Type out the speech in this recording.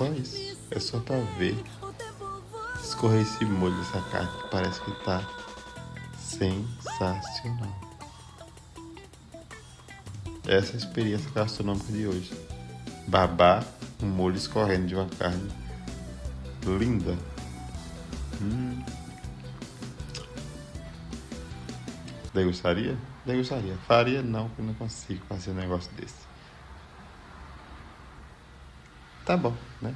só isso. É só pra ver. Escorrer esse molho dessa carne que parece que tá sensacional. Essa é a experiência gastronômica de hoje. Babar um molho escorrendo de uma carne linda. Degustaria? Degustaria. Faria não, porque eu não consigo fazer um negócio desse. Tá bom, né?